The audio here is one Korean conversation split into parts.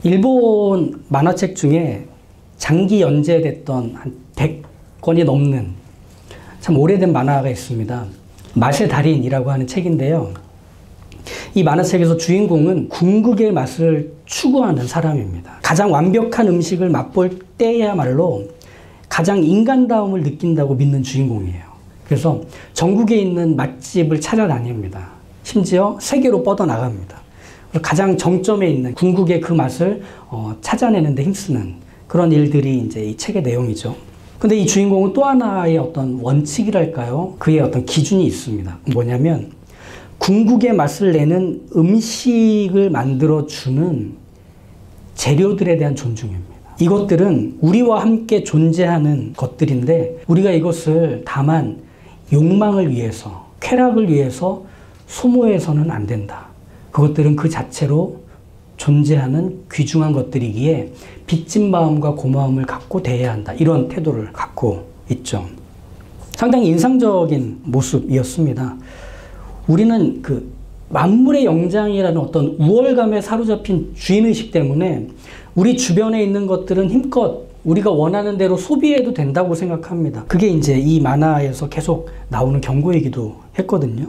일본 만화책 중에 장기 연재됐던 한 100권이 넘는 참 오래된 만화가 있습니다. 맛의 달인이라고 하는 책인데요. 이 만화책에서 주인공은 궁극의 맛을 추구하는 사람입니다. 가장 완벽한 음식을 맛볼 때야말로 가장 인간다움을 느낀다고 믿는 주인공이에요. 그래서 전국에 있는 맛집을 찾아다닙니다. 심지어 세계로 뻗어나갑니다. 가장 정점에 있는 궁극의 그 맛을 찾아내는 데 힘쓰는 그런 일들이 이제 이 책의 내용이죠. 근데 이 주인공은 또 하나의 어떤 원칙이랄까요? 그의 어떤 기준이 있습니다. 뭐냐면 궁극의 맛을 내는 음식을 만들어주는 재료들에 대한 존중입니다. 이것들은 우리와 함께 존재하는 것들인데 우리가 이것을 다만 욕망을 위해서, 쾌락을 위해서 소모해서는 안 된다. 그것들은 그 자체로 존재하는 귀중한 것들이기에 빚진 마음과 고마움을 갖고 대해야 한다. 이런 태도를 갖고 있죠. 상당히 인상적인 모습이었습니다. 우리는 그 만물의 영장이라는 어떤 우월감에 사로잡힌 주인의식 때문에 우리 주변에 있는 것들은 힘껏 우리가 원하는 대로 소비해도 된다고 생각합니다. 그게 이제 이 만화에서 계속 나오는 경고이기도 했거든요.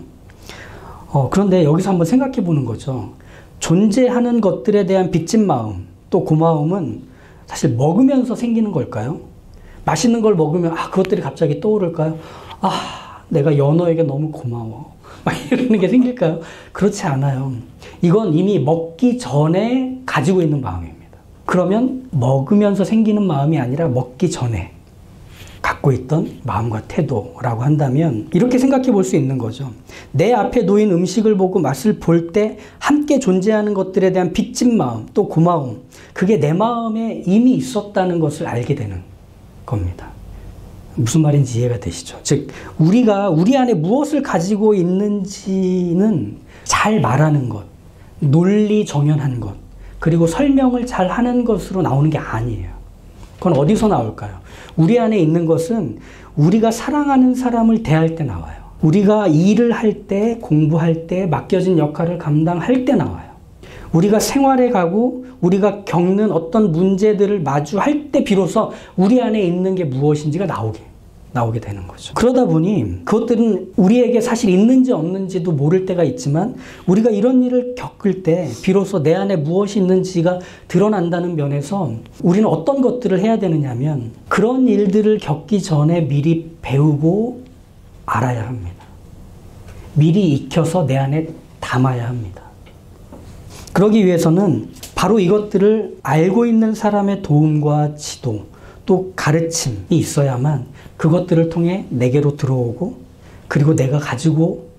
그런데 여기서 한번 생각해 보는 거죠. 존재하는 것들에 대한 빚진 마음, 또 고마움은 사실 먹으면서 생기는 걸까요? 맛있는 걸 먹으면 그것들이 갑자기 떠오를까요? 내가 연어에게 너무 고마워. 막 이러는 게 생길까요? 그렇지 않아요. 이건 이미 먹기 전에 가지고 있는 마음입니다. 그러면 먹으면서 생기는 마음이 아니라 먹기 전에 갖고 있던 마음과 태도라고 한다면 이렇게 생각해 볼 수 있는 거죠. 내 앞에 놓인 음식을 보고 맛을 볼 때 함께 존재하는 것들에 대한 빚진 마음, 또 고마움, 그게 내 마음에 이미 있었다는 것을 알게 되는 겁니다. 무슨 말인지 이해가 되시죠? 즉, 우리가 우리 안에 무엇을 가지고 있는지는 잘 말하는 것, 논리 정연한 것, 그리고 설명을 잘 하는 것으로 나오는 게 아니에요. 그건 어디서 나올까요? 우리 안에 있는 것은 우리가 사랑하는 사람을 대할 때 나와요. 우리가 일을 할 때, 공부할 때, 맡겨진 역할을 감당할 때 나와요. 우리가 생활에 가고 우리가 겪는 어떤 문제들을 마주할 때 비로소 우리 안에 있는 게 무엇인지가 나오게 되는 거죠. 그러다 보니 그것들은 우리에게 사실 있는지 없는지도 모를 때가 있지만 우리가 이런 일을 겪을 때 비로소 내 안에 무엇이 있는지가 드러난다는 면에서 우리는 어떤 것들을 해야 되느냐면 그런 일들을 겪기 전에 미리 배우고 알아야 합니다. 미리 익혀서 내 안에 담아야 합니다. 그러기 위해서는 바로 이것들을 알고 있는 사람의 도움과 지도, 또 가르침이 있어야만 그것들을 통해 내게로 들어오고 그리고 내가 가지고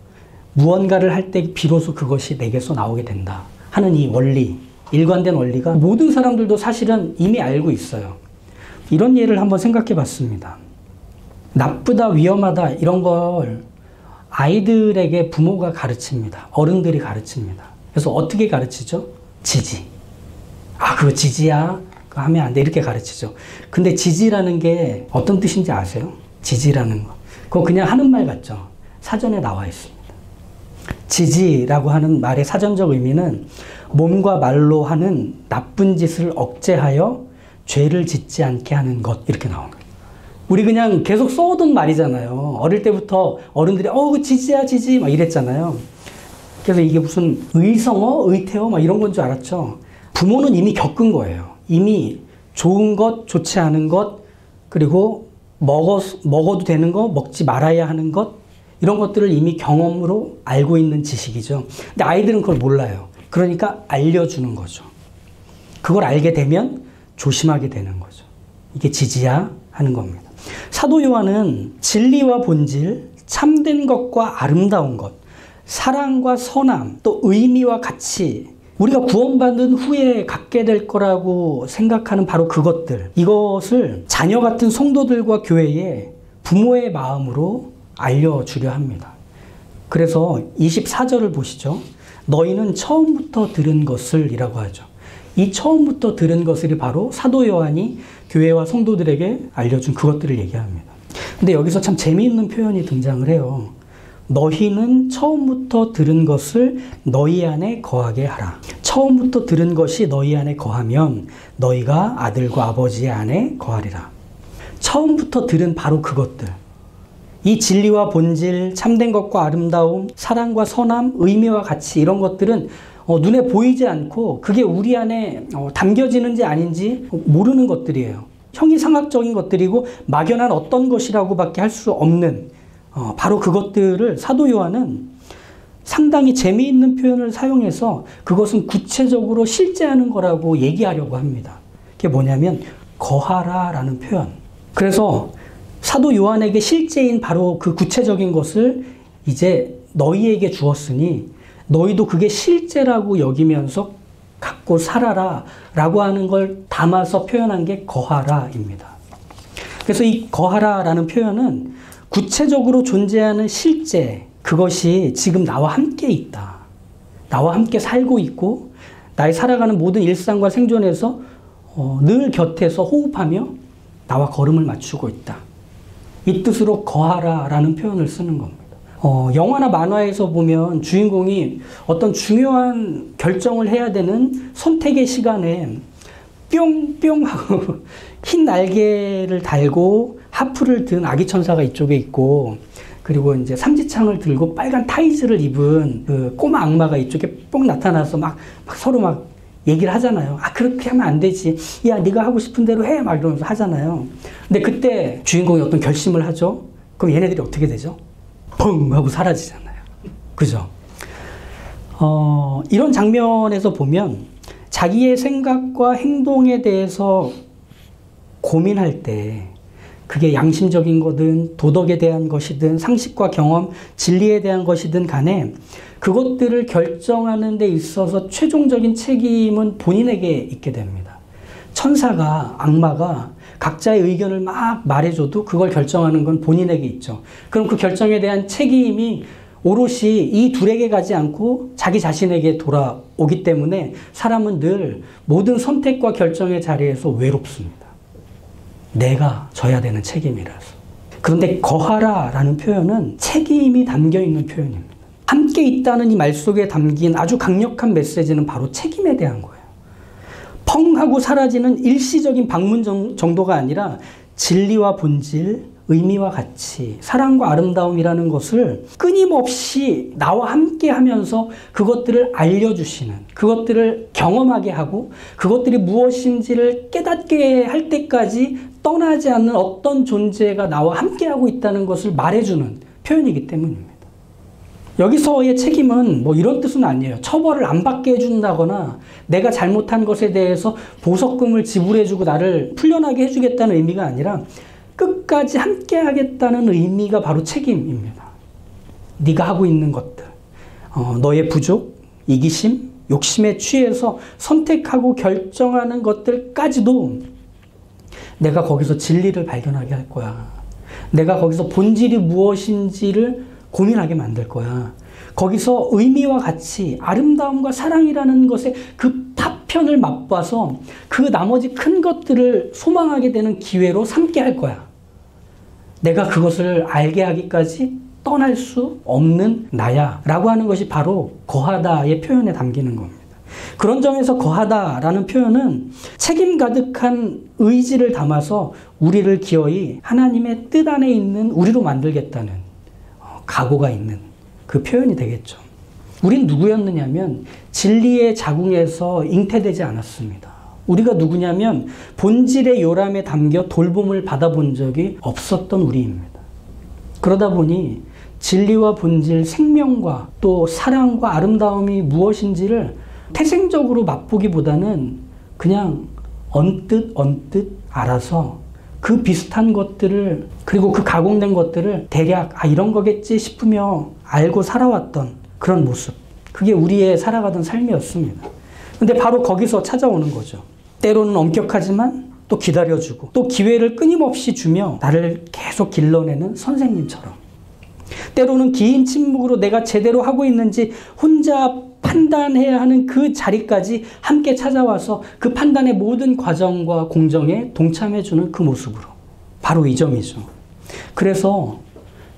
무언가를 할 때 비로소 그것이 내게서 나오게 된다 하는 이 원리, 일관된 원리가 모든 사람들도 사실은 이미 알고 있어요. 이런 예를 한번 생각해 봤습니다. 나쁘다, 위험하다 이런 걸 아이들에게 부모가 가르칩니다. 어른들이 가르칩니다. 그래서 어떻게 가르치죠? 지지. 그거 지지야. 그거 하면 안 돼. 이렇게 가르치죠. 근데 지지라는 게 어떤 뜻인지 아세요? 지지라는 거. 그거 그냥 하는 말 같죠? 사전에 나와 있습니다. 지지라고 하는 말의 사전적 의미는 몸과 말로 하는 나쁜 짓을 억제하여 죄를 짓지 않게 하는 것. 이렇게 나온 거예요. 우리 그냥 계속 써오던 말이잖아요. 어릴 때부터 어른들이 그 지지야 지지 막 이랬잖아요. 그래서 이게 무슨 의성어, 의태어 막 이런 건 줄 알았죠. 부모는 이미 겪은 거예요. 이미 좋은 것, 좋지 않은 것, 그리고 먹어도 되는 거, 먹지 말아야 하는 것, 이런 것들을 이미 경험으로 알고 있는 지식이죠. 근데 아이들은 그걸 몰라요. 그러니까 알려주는 거죠. 그걸 알게 되면 조심하게 되는 거죠. 이게 지지야 하는 겁니다. 사도 요한은 진리와 본질, 참된 것과 아름다운 것, 사랑과 선함, 또 의미와 가치, 우리가 구원받은 후에 갖게 될 거라고 생각하는 바로 그것들, 이것을 자녀 같은 성도들과 교회에 부모의 마음으로 알려주려 합니다. 그래서 24절을 보시죠. 너희는 처음부터 들은 것을 이라고 하죠. 이 처음부터 들은 것을이 바로 사도 요한이 교회와 성도들에게 알려준 그것들을 얘기합니다. 근데 여기서 참 재미있는 표현이 등장을 해요. 너희는 처음부터 들은 것을 너희 안에 거하게 하라. 처음부터 들은 것이 너희 안에 거하면 너희가 아들과 아버지의 안에 거하리라. 처음부터 들은 바로 그것들. 이 진리와 본질, 참된 것과 아름다움, 사랑과 선함, 의미와 가치 이런 것들은 눈에 보이지 않고 그게 우리 안에 담겨지는지 아닌지 모르는 것들이에요. 형이상학적인 것들이고 막연한 어떤 것이라고밖에 할 수 없는 바로 그것들을 사도 요한은 상당히 재미있는 표현을 사용해서 그것은 구체적으로 실제하는 거라고 얘기하려고 합니다. 그게 뭐냐면 거하라라는 표현. 그래서 사도 요한에게 실제인 바로 그 구체적인 것을 이제 너희에게 주었으니 너희도 그게 실제라고 여기면서 갖고 살아라 라고 하는 걸 담아서 표현한 게 거하라입니다. 그래서 이 거하라라는 표현은 구체적으로 존재하는 실제, 그것이 지금 나와 함께 있다. 나와 함께 살고 있고 나의 살아가는 모든 일상과 생존에서 늘 곁에서 호흡하며 나와 걸음을 맞추고 있다. 이 뜻으로 거하라라는 표현을 쓰는 겁니다. 영화나 만화에서 보면 주인공이 어떤 중요한 결정을 해야 되는 선택의 시간에 뿅뿅 하고 흰 날개를 달고 하프를 든 아기 천사가 이쪽에 있고, 그리고 이제 삼지창을 들고 빨간 타이즈를 입은 그 꼬마 악마가 이쪽에 뽕 나타나서 막 서로 막 얘기를 하잖아요. 아, 그렇게 하면 안 되지. 야, 네가 하고 싶은 대로 해. 막 이러면서 하잖아요. 근데 그때 주인공이 어떤 결심을 하죠. 그럼 얘네들이 어떻게 되죠? 펑 하고 사라지잖아요. 그죠? 이런 장면에서 보면 자기의 생각과 행동에 대해서 고민할 때 그게 양심적인 거든 도덕에 대한 것이든 상식과 경험, 진리에 대한 것이든 간에 그것들을 결정하는 데 있어서 최종적인 책임은 본인에게 있게 됩니다. 천사가, 악마가 각자의 의견을 막 말해줘도 그걸 결정하는 건 본인에게 있죠. 그럼 그 결정에 대한 책임이 오롯이 이 둘에게 가지 않고 자기 자신에게 돌아오기 때문에 사람은 늘 모든 선택과 결정의 자리에서 외롭습니다. 내가 져야 되는 책임이라서. 그런데 거하라라는 표현은 책임이 담겨있는 표현입니다. 함께 있다는 이 말 속에 담긴 아주 강력한 메시지는 바로 책임에 대한 거예요. 펑 하고 사라지는 일시적인 방문 정도가 아니라 진리와 본질, 의미와 가치, 사랑과 아름다움이라는 것을 끊임없이 나와 함께 하면서 그것들을 알려주시는, 그것들을 경험하게 하고 그것들이 무엇인지를 깨닫게 할 때까지 떠나지 않는 어떤 존재가 나와 함께하고 있다는 것을 말해주는 표현이기 때문입니다. 여기서의 책임은 뭐 이런 뜻은 아니에요. 처벌을 안 받게 해준다거나 내가 잘못한 것에 대해서 보석금을 지불해주고 나를 풀려나게 해주겠다는 의미가 아니라 끝까지 함께 하겠다는 의미가 바로 책임입니다. 네가 하고 있는 것들, 너의 부족, 이기심, 욕심에 취해서 선택하고 결정하는 것들까지도 내가 거기서 진리를 발견하게 할 거야. 내가 거기서 본질이 무엇인지를 고민하게 만들 거야. 거기서 의미와 가치, 아름다움과 사랑이라는 것의 그 파편을 맛봐서 그 나머지 큰 것들을 소망하게 되는 기회로 삼게 할 거야. 내가 그것을 알게 하기까지 떠날 수 없는 나야 라고 하는 것이 바로 거하다의 표현에 담기는 겁니다. 그런 점에서 거하다라는 표현은 책임 가득한 의지를 담아서 우리를 기어이 하나님의 뜻 안에 있는 우리로 만들겠다는 각오가 있는 그 표현이 되겠죠. 우린 누구였느냐면 진리의 자궁에서 잉태되지 않았습니다. 우리가 누구냐면 본질의 요람에 담겨 돌봄을 받아본 적이 없었던 우리입니다. 그러다 보니 진리와 본질, 생명과 또 사랑과 아름다움이 무엇인지를 태생적으로 맛보기보다는 그냥 언뜻 알아서 그 비슷한 것들을, 그리고 그 가공된 것들을 대략 이런 거겠지 싶으며 알고 살아왔던 그런 모습, 그게 우리의 살아가던 삶이었습니다. 근데 바로 거기서 찾아오는 거죠. 때로는 엄격하지만 또 기다려주고 또 기회를 끊임없이 주며 나를 계속 길러내는 선생님처럼, 때로는 긴 침묵으로 내가 제대로 하고 있는지 혼자 판단해야 하는 그 자리까지 함께 찾아와서 그 판단의 모든 과정과 공정에 동참해주는 그 모습으로, 바로 이 점이죠. 그래서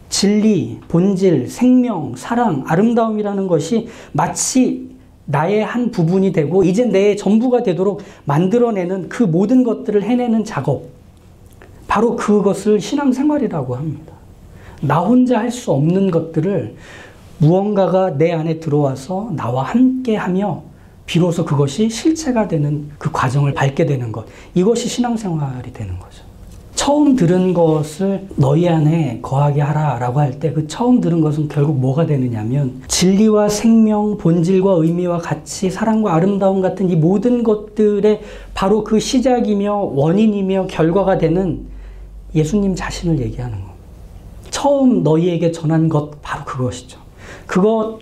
진리, 본질, 생명, 사랑, 아름다움이라는 것이 마치 나의 한 부분이 되고 이제 내 전부가 되도록 만들어내는 그 모든 것들을 해내는 작업, 바로 그것을 신앙생활이라고 합니다. 나 혼자 할 수 없는 것들을 무언가가 내 안에 들어와서 나와 함께하며 비로소 그것이 실체가 되는 그 과정을 밟게 되는 것, 이것이 신앙생활이 되는 거죠. 처음 들은 것을 너희 안에 거하게 하라라고 할 때 그 처음 들은 것은 결국 뭐가 되느냐면 진리와 생명, 본질과 의미와 가치, 사랑과 아름다움 같은 이 모든 것들의 바로 그 시작이며 원인이며 결과가 되는 예수님 자신을 얘기하는 겁니다. 처음 너희에게 전한 것 바로 그것이죠. 그것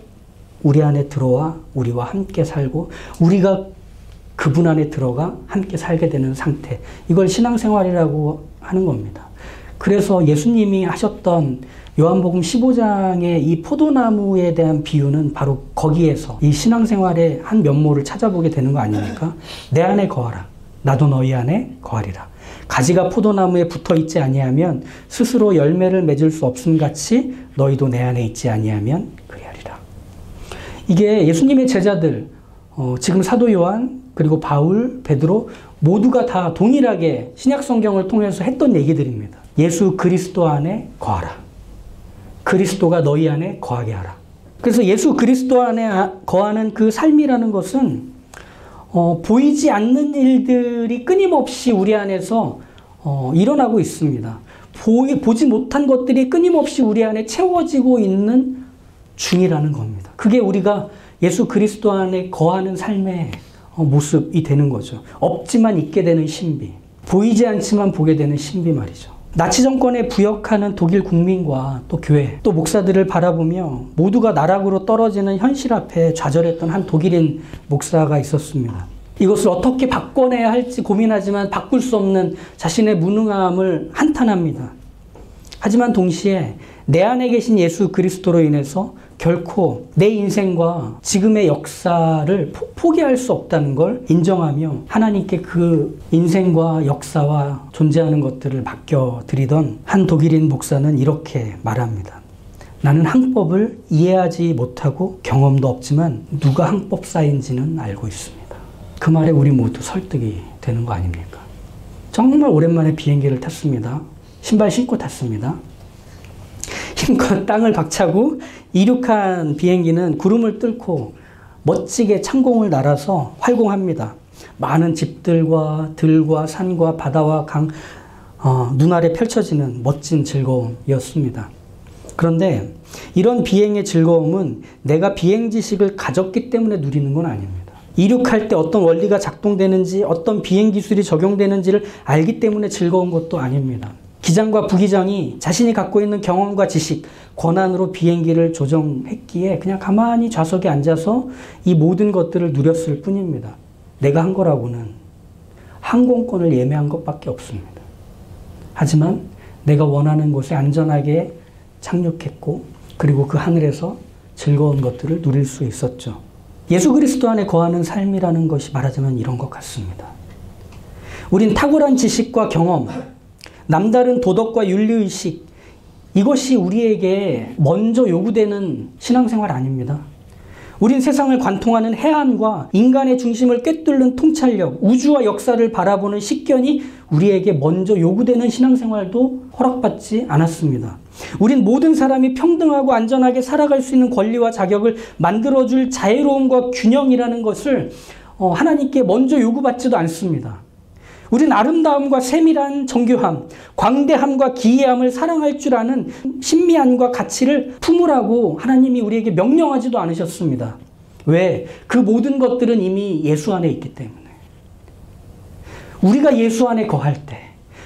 우리 안에 들어와 우리와 함께 살고 우리가 그분 안에 들어가 함께 살게 되는 상태, 이걸 신앙생활이라고 하는 겁니다. 그래서 예수님이 하셨던 요한복음 15장의 이 포도나무에 대한 비유는 바로 거기에서 이 신앙생활의 한 면모를 찾아보게 되는 거 아닙니까? 내 안에 거하라. 나도 너희 안에 거하리라. 가지가 포도나무에 붙어 있지 아니하면 스스로 열매를 맺을 수 없음 같이 너희도 내 안에 있지 아니하면 그리하리라. 이게 예수님의 제자들, 지금 사도 요한, 그리고 바울, 베드로 모두가 다 동일하게 신약 성경을 통해서 했던 얘기들입니다. 예수 그리스도 안에 거하라. 그리스도가 너희 안에 거하게 하라. 그래서 예수 그리스도 안에 거하는 그 삶이라는 것은 보이지 않는 일들이 끊임없이 우리 안에서 일어나고 있습니다. 보지 못한 것들이 끊임없이 우리 안에 채워지고 있는 중이라는 겁니다. 그게 우리가 예수 그리스도 안에 거하는 삶의 모습이 되는 거죠. 없지만 있게 되는 신비, 보이지 않지만 보게 되는 신비 말이죠. 나치 정권에 부역하는 독일 국민과 또 교회, 또 목사들을 바라보며 모두가 나락으로 떨어지는 현실 앞에 좌절했던 한 독일인 목사가 있었습니다. 이것을 어떻게 바꿔내야 할지 고민하지만 바꿀 수 없는 자신의 무능함을 한탄합니다. 하지만 동시에 내 안에 계신 예수 그리스도로 인해서 결코 내 인생과 지금의 역사를 포기할 수 없다는 걸 인정하며 하나님께 그 인생과 역사와 존재하는 것들을 맡겨드리던 한 독일인 목사는 이렇게 말합니다. 나는 항법을 이해하지 못하고 경험도 없지만 누가 항법사인지는 알고 있습니다. 그 말에 우리 모두 설득이 되는 거 아닙니까? 정말 오랜만에 비행기를 탔습니다. 신발 신고 탔습니다. 힘껏 땅을 박차고 이륙한 비행기는 구름을 뚫고 멋지게 창공을 날아서 활공합니다. 많은 집들과 들과 산과 바다와 강, 눈 아래 펼쳐지는 멋진 즐거움이었습니다. 그런데 이런 비행의 즐거움은 내가 비행 지식을 가졌기 때문에 누리는 건 아닙니다. 이륙할 때 어떤 원리가 작동되는지, 어떤 비행 기술이 적용되는지를 알기 때문에 즐거운 것도 아닙니다. 기장과 부기장이 자신이 갖고 있는 경험과 지식, 권한으로 비행기를 조정했기에 그냥 가만히 좌석에 앉아서 이 모든 것들을 누렸을 뿐입니다. 내가 한 거라고는 항공권을 예매한 것밖에 없습니다. 하지만 내가 원하는 곳에 안전하게 착륙했고, 그리고 그 하늘에서 즐거운 것들을 누릴 수 있었죠. 예수 그리스도 안에 거하는 삶이라는 것이 말하자면 이런 것 같습니다. 우린 탁월한 지식과 경험, 남다른 도덕과 윤리의식, 이것이 우리에게 먼저 요구되는 신앙생활 아닙니다. 우린 세상을 관통하는 해안과 인간의 중심을 꿰뚫는 통찰력, 우주와 역사를 바라보는 식견이 우리에게 먼저 요구되는 신앙생활도 허락받지 않았습니다. 우린 모든 사람이 평등하고 안전하게 살아갈 수 있는 권리와 자격을 만들어줄 자유로움과 균형이라는 것을 하나님께 먼저 요구받지도 않습니다. 우린 아름다움과 세밀한 정교함, 광대함과 기이함을 사랑할 줄 아는 신미함과 가치를 품으라고 하나님이 우리에게 명령하지도 않으셨습니다. 왜? 그 모든 것들은 이미 예수 안에 있기 때문에. 우리가 예수 안에 거할 때,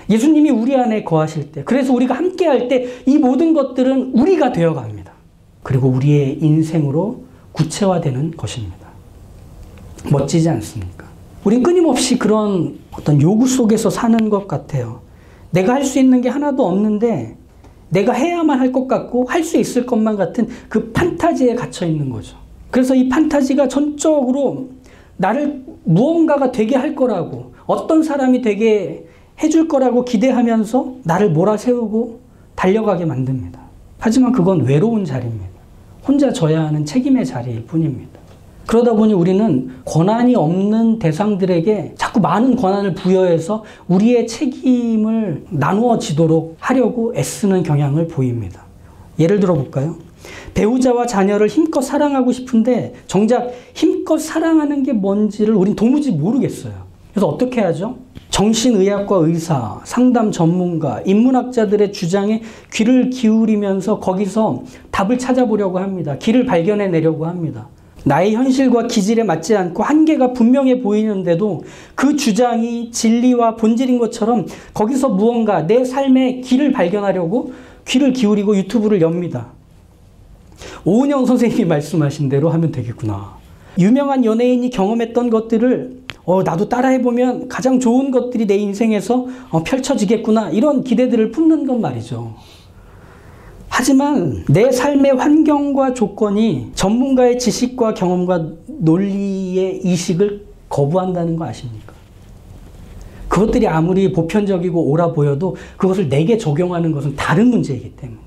예수님이 우리 안에 거하실 때, 그래서 우리가 함께 할 때 이 모든 것들은 우리가 되어갑니다. 그리고 우리의 인생으로 구체화되는 것입니다. 멋지지 않습니까? 우린 끊임없이 그런 어떤 요구 속에서 사는 것 같아요. 내가 할 수 있는 게 하나도 없는데 내가 해야만 할 것 같고 할 수 있을 것만 같은 그 판타지에 갇혀 있는 거죠. 그래서 이 판타지가 전적으로 나를 무언가가 되게 할 거라고, 어떤 사람이 되게 해줄 거라고 기대하면서 나를 몰아세우고 달려가게 만듭니다. 하지만 그건 외로운 자리입니다. 혼자 져야 하는 책임의 자리일 뿐입니다. 그러다 보니 우리는 권한이 없는 대상들에게 자꾸 많은 권한을 부여해서 우리의 책임을 나누어지도록 하려고 애쓰는 경향을 보입니다. 예를 들어 볼까요? 배우자와 자녀를 힘껏 사랑하고 싶은데 정작 힘껏 사랑하는 게 뭔지를 우린 도무지 모르겠어요. 그래서 어떻게 하죠? 정신의학과 의사, 상담 전문가, 인문학자들의 주장에 귀를 기울이면서 거기서 답을 찾아보려고 합니다. 길을 발견해내려고 합니다. 나의 현실과 기질에 맞지 않고 한계가 분명해 보이는데도 그 주장이 진리와 본질인 것처럼 거기서 무언가 내 삶의 길을 발견하려고 귀를 기울이고 유튜브를 엽니다. 오은영 선생님이 말씀하신 대로 하면 되겠구나. 유명한 연예인이 경험했던 것들을 나도 따라해보면 가장 좋은 것들이 내 인생에서 펼쳐지겠구나, 이런 기대들을 품는 건 말이죠. 하지만 내 삶의 환경과 조건이 전문가의 지식과 경험과 논리의 이식을 거부한다는 거 아십니까? 그것들이 아무리 보편적이고 옳아 보여도 그것을 내게 적용하는 것은 다른 문제이기 때문에.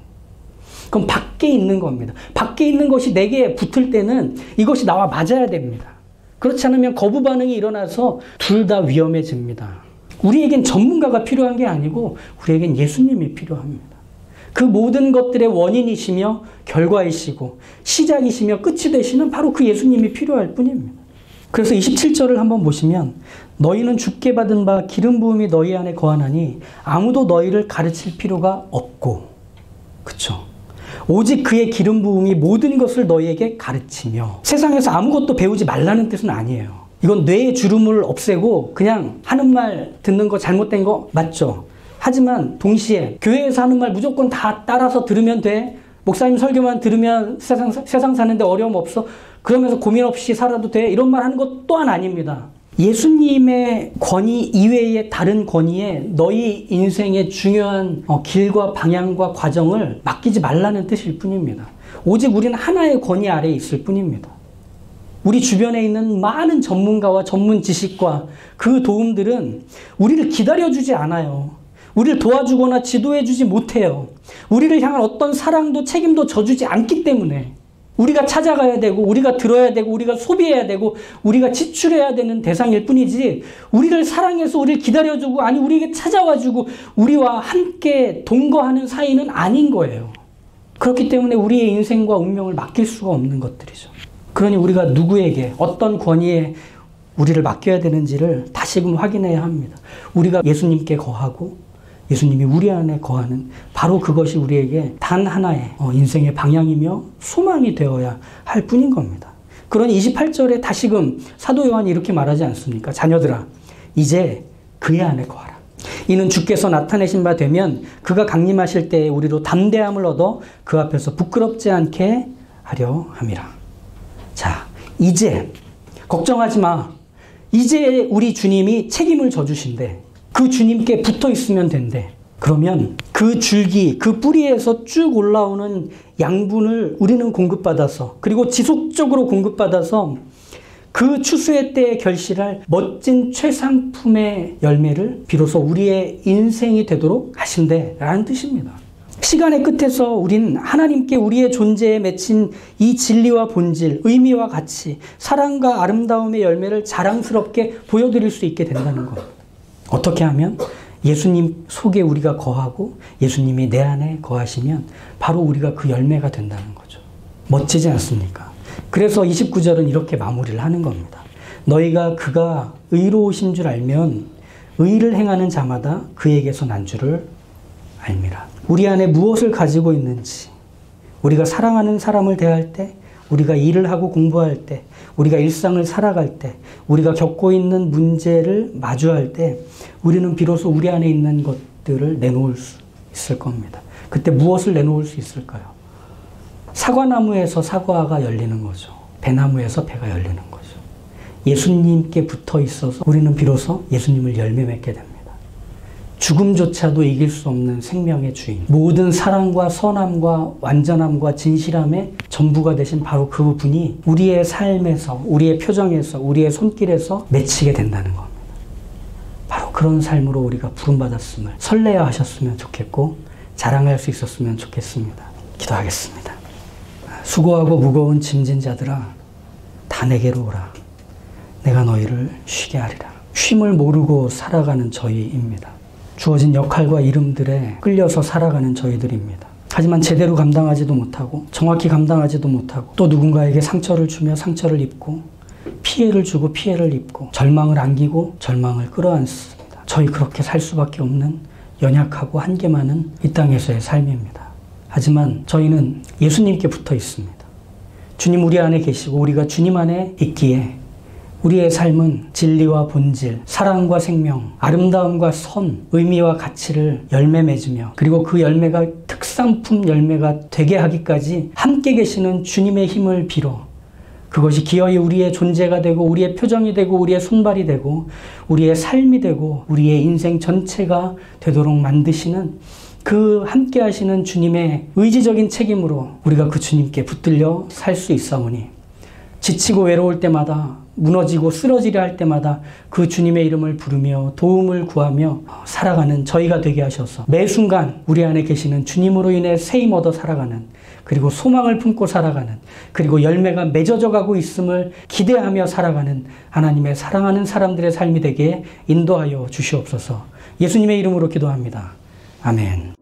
그럼 밖에 있는 겁니다. 밖에 있는 것이 내게 붙을 때는 이것이 나와 맞아야 됩니다. 그렇지 않으면 거부 반응이 일어나서 둘 다 위험해집니다. 우리에겐 전문가가 필요한 게 아니고 우리에겐 예수님이 필요합니다. 그 모든 것들의 원인이시며 결과이시고 시작이시며 끝이 되시는 바로 그 예수님이 필요할 뿐입니다. 그래서 27절을 한번 보시면 너희는 주께 받은 바 기름 부음이 너희 안에 거하나니 아무도 너희를 가르칠 필요가 없고, 그쵸? 오직 그의 기름 부음이 모든 것을 너희에게 가르치며. 세상에서 아무것도 배우지 말라는 뜻은 아니에요. 이건 뇌의 주름을 없애고 그냥 하는 말 듣는 거 잘못된 거 맞죠? 하지만 동시에 교회에서 하는 말 무조건 다 따라서 들으면 돼. 목사님 설교만 들으면 세상 사는데 어려움 없어. 그러면서 고민 없이 살아도 돼. 이런 말 하는 것 또한 아닙니다. 예수님의 권위 이외의 다른 권위에 너희 인생의 중요한 길과 방향과 과정을 맡기지 말라는 뜻일 뿐입니다. 오직 우리는 하나의 권위 아래에 있을 뿐입니다. 우리 주변에 있는 많은 전문가와 전문 지식과 그 도움들은 우리를 기다려주지 않아요. 우리를 도와주거나 지도해주지 못해요. 우리를 향한 어떤 사랑도 책임도 져주지 않기 때문에 우리가 찾아가야 되고 우리가 들어야 되고 우리가 소비해야 되고 우리가 지출해야 되는 대상일 뿐이지, 우리를 사랑해서 우리를 기다려주고 아니 우리에게 찾아와주고 우리와 함께 동거하는 사이는 아닌 거예요. 그렇기 때문에 우리의 인생과 운명을 맡길 수가 없는 것들이죠. 그러니 우리가 누구에게 어떤 권위에 우리를 맡겨야 되는지를 다시금 확인해야 합니다. 우리가 예수님께 거하고 예수님이 우리 안에 거하는 바로 그것이 우리에게 단 하나의 인생의 방향이며 소망이 되어야 할 뿐인 겁니다. 그러니 28절에 다시금 사도 요한이 이렇게 말하지 않습니까? 자녀들아, 이제 그의 안에 거하라. 이는 주께서 나타내신 바 되면 그가 강림하실 때에 우리로 담대함을 얻어 그 앞에서 부끄럽지 않게 하려 함이라. 자, 이제 걱정하지 마. 이제 우리 주님이 책임을 져주신대. 그 주님께 붙어 있으면 된대. 그러면 그 줄기, 그 뿌리에서 쭉 올라오는 양분을 우리는 공급받아서, 그리고 지속적으로 공급받아서 그 추수의 때에 결실할 멋진 최상품의 열매를 비로소 우리의 인생이 되도록 하신대라는 뜻입니다. 시간의 끝에서 우린 하나님께 우리의 존재에 맺힌 이 진리와 본질, 의미와 가치, 사랑과 아름다움의 열매를 자랑스럽게 보여드릴 수 있게 된다는 것. 어떻게 하면? 예수님 속에 우리가 거하고 예수님이 내 안에 거하시면 바로 우리가 그 열매가 된다는 거죠. 멋지지 않습니까? 그래서 29절은 이렇게 마무리를 하는 겁니다. 너희가 그가 의로우신 줄 알면 의를 행하는 자마다 그에게서 난 줄을 알미라. 우리 안에 무엇을 가지고 있는지, 우리가 사랑하는 사람을 대할 때, 우리가 일을 하고 공부할 때, 우리가 일상을 살아갈 때, 우리가 겪고 있는 문제를 마주할 때 우리는 비로소 우리 안에 있는 것들을 내놓을 수 있을 겁니다. 그때 무엇을 내놓을 수 있을까요? 사과나무에서 사과가 열리는 거죠. 배나무에서 배가 열리는 거죠. 예수님께 붙어 있어서 우리는 비로소 예수님을 열매 맺게 됩니다. 죽음조차도 이길 수 없는 생명의 주인, 모든 사랑과 선함과 완전함과 진실함의 전부가 되신 바로 그 분이 우리의 삶에서, 우리의 표정에서, 우리의 손길에서 맺히게 된다는 겁니다. 바로 그런 삶으로 우리가 부름받았음을 설레어 하셨으면 좋겠고 자랑할 수 있었으면 좋겠습니다. 기도하겠습니다. 수고하고 무거운 짐진 자들아, 다 내게로 오라. 내가 너희를 쉬게 하리라. 쉼을 모르고 살아가는 저희입니다. 주어진 역할과 이름들에 끌려서 살아가는 저희들입니다. 하지만 제대로 감당하지도 못하고 정확히 감당하지도 못하고 또 누군가에게 상처를 주며 상처를 입고 피해를 주고 피해를 입고 절망을 안기고 절망을 끌어안습니다. 저희 그렇게 살 수밖에 없는 연약하고 한계 많은 이 땅에서의 삶입니다. 하지만 저희는 예수님께 붙어 있습니다. 주님 우리 안에 계시고 우리가 주님 안에 있기에 우리의 삶은 진리와 본질, 사랑과 생명, 아름다움과 선, 의미와 가치를 열매 맺으며 그리고 그 열매가 특상품 열매가 되게 하기까지 함께 계시는 주님의 힘을 빌어 그것이 기어이 우리의 존재가 되고 우리의 표정이 되고 우리의 손발이 되고 우리의 삶이 되고 우리의 인생 전체가 되도록 만드시는 그 함께 하시는 주님의 의지적인 책임으로 우리가 그 주님께 붙들려 살 수 있사오니 지치고 외로울 때마다 무너지고 쓰러지려 할 때마다 그 주님의 이름을 부르며 도움을 구하며 살아가는 저희가 되게 하셔서 매 순간 우리 안에 계시는 주님으로 인해 세임 얻어 살아가는 그리고 소망을 품고 살아가는 그리고 열매가 맺어져 가고 있음을 기대하며 살아가는 하나님의 사랑하는 사람들의 삶이 되게 인도하여 주시옵소서. 예수님의 이름으로 기도합니다. 아멘.